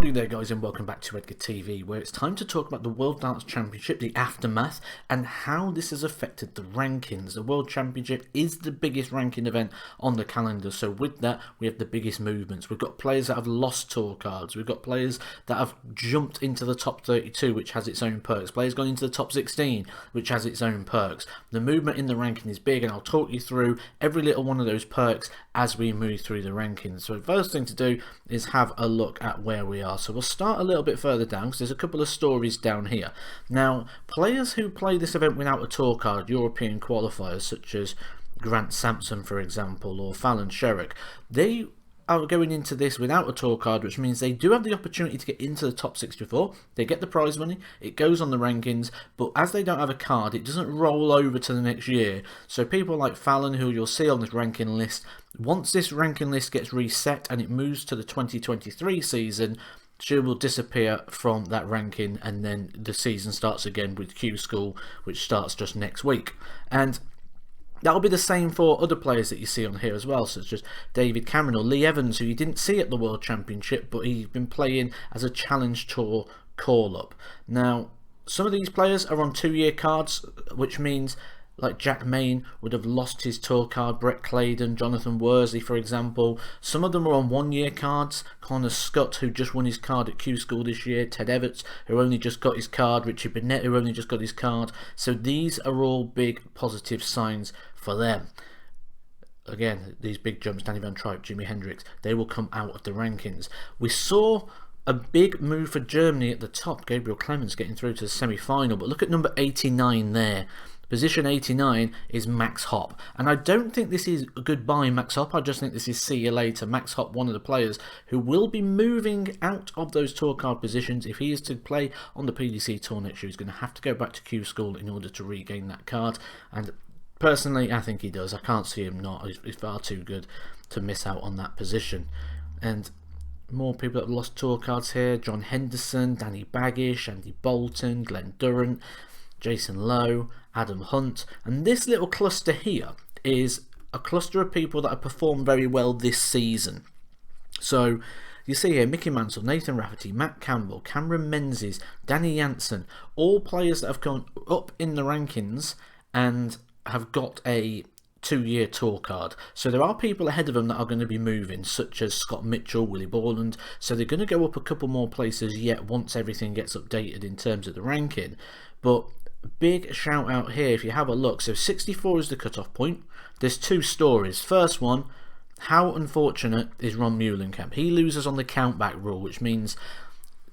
do there, guys, and welcome back to Edgar TV, where it's time to talk about the World Darts Championship, the aftermath, and how this has affected the rankings. The World Championship is the biggest ranking event on the calendar, so with that, we have the biggest movements. We've got players that have lost tour cards, we've got players that have jumped into the top 32, which has its own perks, players going into the top 16, which has its own perks. The movement in the ranking is big, and I'll talk you through every little one of those perks as we move through the rankings. So the first thing to do is have a look at where we are. So we'll start a little bit further down because there's a couple of stories down here. Now, players who play this event without a tour card, European qualifiers such as Grant Sampson, for example, or Fallon Sherrick, they are going into this without a tour card, which means they do have the opportunity to get into the top 64. They get the prize money, it goes on the rankings, but as they don't have a card, it doesn't roll over to the next year. So people like Fallon, who you'll see on this ranking list, once this ranking list gets reset and it moves to the 2023 season, she will disappear from that ranking, and then the season starts again with Q School, which starts just next week. And that'll be the same for other players that you see on here as well, such as David Cameron or Lee Evans, who you didn't see at the World Championship, but he's been playing as a Challenge Tour call-up. Now, some of these players are on 2-year cards, which means like Jack Main would have lost his tour card, Brett Claydon, Jonathan Worsley, for example. Some of them are on 1-year cards. Connor Scott, who just won his card at Q School this year, Ted Everts, who only just got his card, Richie Burnett, who only just got his card. So these are all big positive signs for them. Again, these big jumps, Danny Van Tripe, Jimi Hendrix, they will come out of the rankings. We saw a big move for Germany at the top, Gabriel Clemens getting through to the semi-final, but look at number 89 there. Position 89 is Max Hopp, and I don't think this is goodbye Max Hopp, I just think this is see you later. Max Hopp, one of the players who will be moving out of those tour card positions. If he is to play on the PDC Tour next year, he's going to have to go back to Q School in order to regain that card, and personally I think he does. I can't see him not. He's far too good to miss out on that position. And more people that have lost tour cards here: John Henderson, Danny Baggish, Andy Bolton, Glenn Durrant, Jason Lowe, Adam Hunt, and this little cluster here is a cluster of people that have performed very well this season. So you see here Mickey Mansell, Nathan Rafferty, Matt Campbell, Cameron Menzies, Danny Jansen, all players that have gone up in the rankings and have got a 2-year tour card. So there are people ahead of them that are going to be moving, such as Scott Mitchell, Willie Borland, so they're going to go up a couple more places yet once everything gets updated in terms of the ranking. But big shout out here if you have a look. So 64 is the cutoff point. There's two stories. First one, how unfortunate is Ron Muhlenkamp? He loses on the countback rule, which means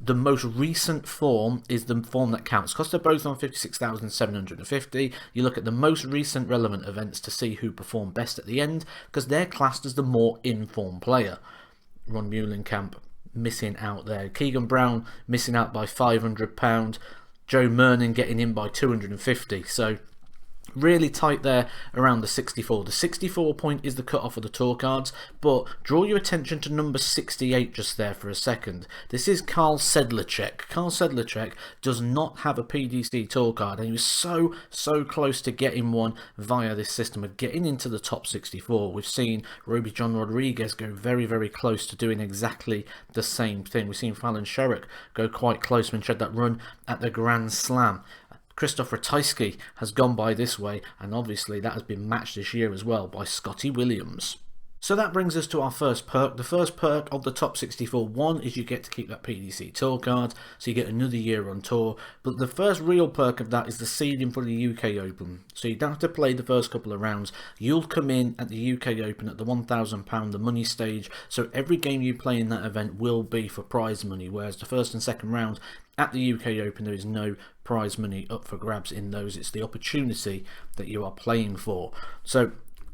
the most recent form is the form that counts. Because they're both on 56,750, you look at the most recent relevant events to see who performed best at the end, because they're classed as the more informed player. Ron Muhlenkamp missing out there. Keegan Brown missing out by £500. Joe Mernon getting in by 250, so really tight there around the 64. The 64 point is the cut-off of the tour cards, but draw your attention to number 68 just there for a second. This is Carl Sedlacek. Carl Sedlacek does not have a PDC tour card, and he was so close to getting one via this system of getting into the top 64. We've seen Roby John Rodriguez go very close to doing exactly the same thing. We've seen Fallon Sherrick go quite close when she had that run at the Grand Slam. Christoph Ratajski has gone by this way, and obviously that has been matched this year as well by Scotty Williams. So that brings us to our first perk. The first perk of the top 64, one is you get to keep that PDC tour card, so you get another year on tour. But the first real perk of that is the seeding for the UK Open. So you don't have to play the first couple of rounds. You'll come in at the UK Open at the £1,000, the money stage. So every game you play in that event will be for prize money, whereas the first and second round at the UK Open, there is no prize money up for grabs in those. It's the opportunity that you are playing for. So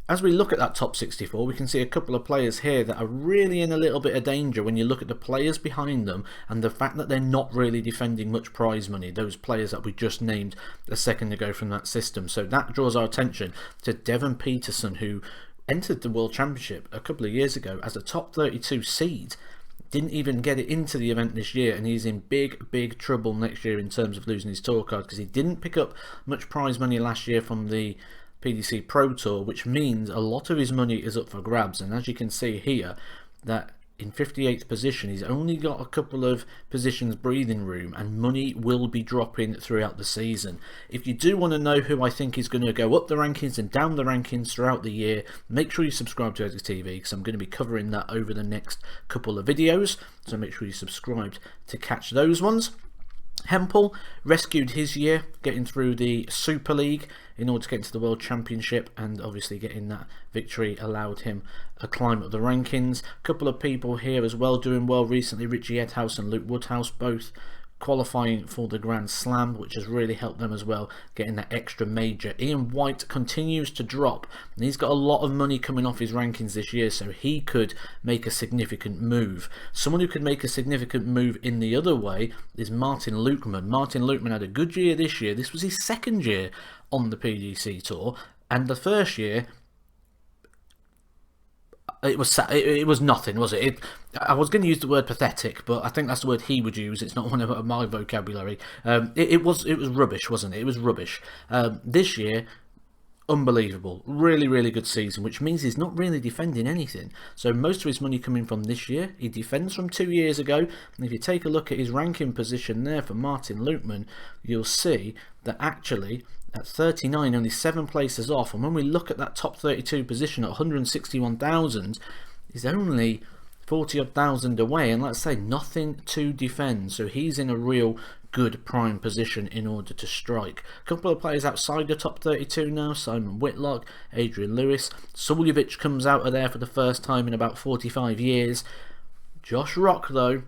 as we look at that top 64, we can see a couple of players here that are really in a little bit of danger when you look at the players behind them and the fact that they're not really defending much prize money, those players that we just named a second ago from that system. So that draws our attention to Devon Peterson, who entered the World Championship a couple of years ago as a top 32 seed. Didn't even get it into the event this year, and he's in big trouble next year in terms of losing his tour card, because he didn't pick up much prize money last year from the PDC Pro Tour, which means a lot of his money is up for grabs. And as you can see here, that in 58th position. He's only got a couple of positions breathing room, and money will be dropping throughout the season. If you do want to know who I think is going to go up the rankings and down the rankings throughout the year, make sure you subscribe to Edgar TV, because I'm going to be covering that over the next couple of videos, so make sure you subscribe to catch those ones. Hempel rescued his year, getting through the Super League in order to get into the World Championship, and obviously getting that victory allowed him a climb up the rankings. A couple of people here as well doing well recently, Richie Edhouse and Luke Woodhouse, both qualifying for the Grand Slam, which has really helped them as well, getting that extra major. Ian White continues to drop, and he's got a lot of money coming off his rankings this year, so he could make a significant move. Someone who could make a significant move in the other way is Martin Lukeman. Martin Lukeman had a good year this year. This was his second year on the PDC Tour, and the first year it was nothing, was it? I was going to use the word pathetic, but I think that's the word he would use. It's not one of my vocabulary. It was rubbish, wasn't it? It was rubbish. This year, unbelievable, really good season, which means he's not really defending anything. So most of his money coming from this year. He defends from 2 years ago, and if you take a look at his ranking position there for Martin Lukeman, you'll see that actually at 39, only 7 places off, and when we look at that top 32 position at 161,000, he's only 40 odd thousand away, and let's say nothing to defend, so he's in a real good prime position in order to strike. A couple of players outside the top 32 now, Simon Whitlock, Adrian Lewis. Suljovic comes out of there for the first time in about 45 years. Josh Rock though,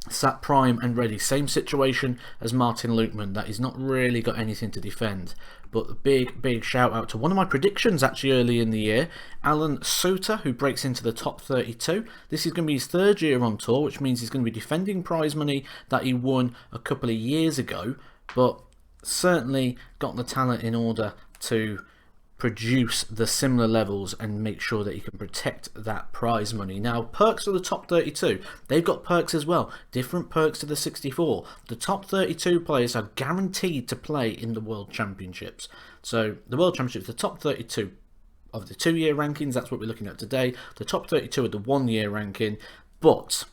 sat prime and ready. Same situation as Martin Lukeman, that he's not really got anything to defend. But a big shout out to one of my predictions actually early in the year, Alan Suter, who breaks into the top 32. This is going to be his third year on tour, which means he's going to be defending prize money that he won a couple of years ago, but certainly got the talent in order to produce the similar levels and make sure that you can protect that prize money. Now, perks of the top 32, they've got perks as well, different perks to the 64. The top 32 players are guaranteed to play in the World Championships. So the World Championships, the top 32 of the 2-year rankings, that's what we're looking at today. The top 32 of the 1-year ranking, but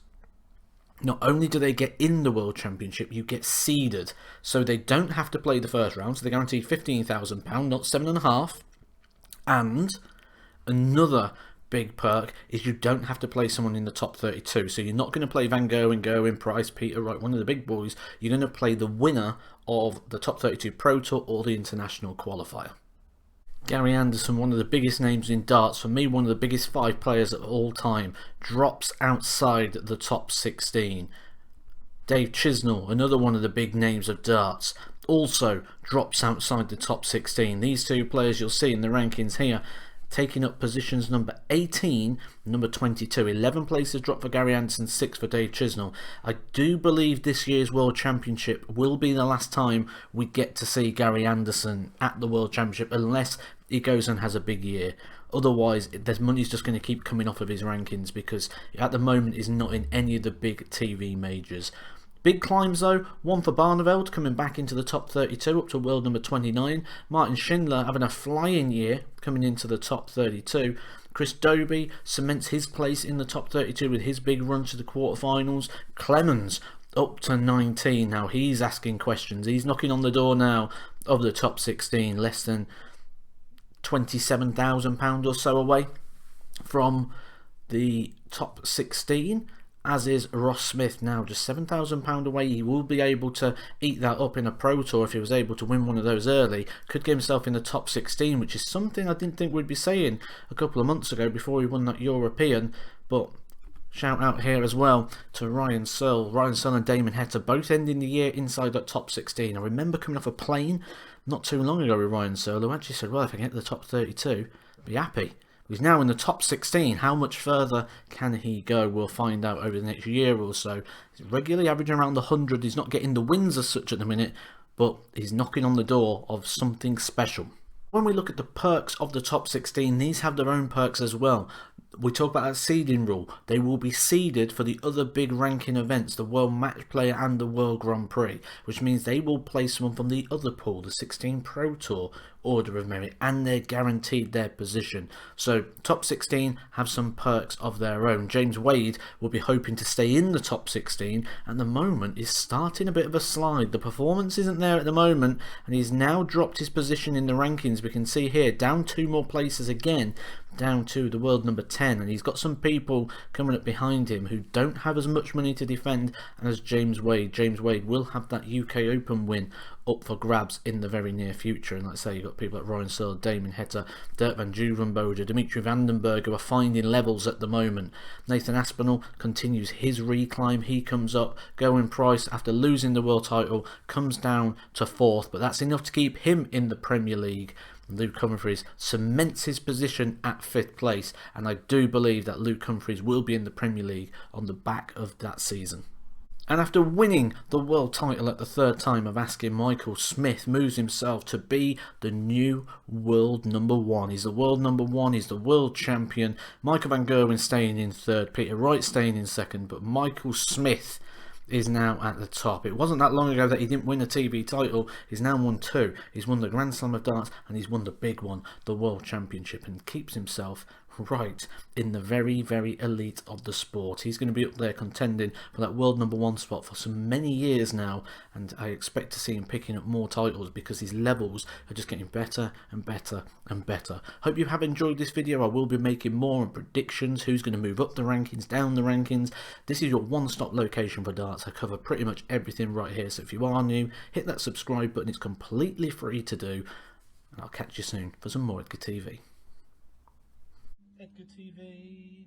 not only do they get in the World Championship, you get seeded. So they don't have to play the first round, so they're guaranteed £15,000, not 7.5. And another big perk is you don't have to play someone in the top 32. So you're not going to play Van Gogh and Gerwin, Price, Peter Wright, one of the big boys. You're going to play the winner of the top 32 Pro Tour or the International Qualifier. Gary Anderson, one of the biggest names in darts, for me one of the biggest 5 players of all time, drops outside the top 16. Dave Chisnall, another one of the big names of darts, also drops outside the top 16. These two players you'll see in the rankings here taking up positions number 18, number 22. 11 places drop for Gary Anderson, 6 for Dave Chisnall. I do believe this year's World Championship will be the last time we get to see Gary Anderson at the World Championship, unless he goes and has a big year. Otherwise, there's money's just going to keep coming off of his rankings, because at the moment he's not in any of the big TV majors. Big climbs though, one for Barneveld coming back into the top 32 up to world number 29. Martin Schindler having a flying year coming into the top 32. Chris Dobie cements his place in the top 32 with his big run to the quarterfinals. Clemens up to 19. Now he's asking questions. He's knocking on the door now of the top 16, less than £27,000 or so away from the top 16. As is Ross Smith, now just £7,000 away. He will be able to eat that up in a Pro Tour if he was able to win one of those early. Could get himself in the top 16, which is something I didn't think we'd be saying a couple of months ago before he won that European. But shout out here as well to Ryan Searle. Ryan Searle and Damon Heta both ending the year inside that top 16. I remember coming off a plane not too long ago with Ryan Searle, who actually said, well, if I can get to the top 32, I'll be happy. He's now in the top 16. How much further can he go? We'll find out over the next year or so. He's regularly averaging around the 100. He's not getting the wins as such at the minute, but he's knocking on the door of something special. When we look at the perks of the top 16, these have their own perks as well. We talk about that seeding rule. They will be seeded for the other big ranking events, the World Match Player and the World Grand Prix, which means they will play someone from the other pool, the 16 Pro Tour, order of merit, and they're guaranteed their position. So top 16 have some perks of their own. James Wade will be hoping to stay in the top 16. At the moment, is starting a bit of a slide. The performance isn't there at the moment, and he's now dropped his position in the rankings. We can see here, down 2 more places again, down to the world number 10, and he's got some people coming up behind him who don't have as much money to defend as James Wade. James Wade will have that UK Open win up for grabs in the very near future, and like I say, you've got people like Ryan Searle, Damon Heta, Dirk van Duvenbode, Dimitri Vandenberg, who are finding levels at the moment. Nathan Aspinall continues his reclimb. He comes up. Gerwyn Price, after losing the world title, comes down to 4th, but that's enough to keep him in the Premier League. Luke Humphries cements his position at 5th place, and I do believe that Luke Humphries will be in the Premier League on the back of that season. And after winning the world title at the 3rd time of asking, Michael Smith moves himself to be the new world number 1. He's the world number 1, he's the world champion. Michael van Gerwen staying in 3rd, Peter Wright staying in 2nd, but Michael Smith is now at the top. It wasn't that long ago that he didn't win a TV title. He's now won 2. He's won the Grand Slam of Darts, and he's won the big one, the World Championship, and keeps himself right in the very, very elite of the sport. He's going to be up there contending for that world number 1 spot for so many years now, and I expect to see him picking up more titles because his levels are just getting better and better and better. Hope you have enjoyed this video. I will be making more and predictions, who's going to move up the rankings, down the rankings. This is your one-stop location for darts. I cover pretty much everything right here, so if you are new, hit that subscribe button. It's completely free to do, and I'll catch you soon for some more Edgar TV. Edgar TV.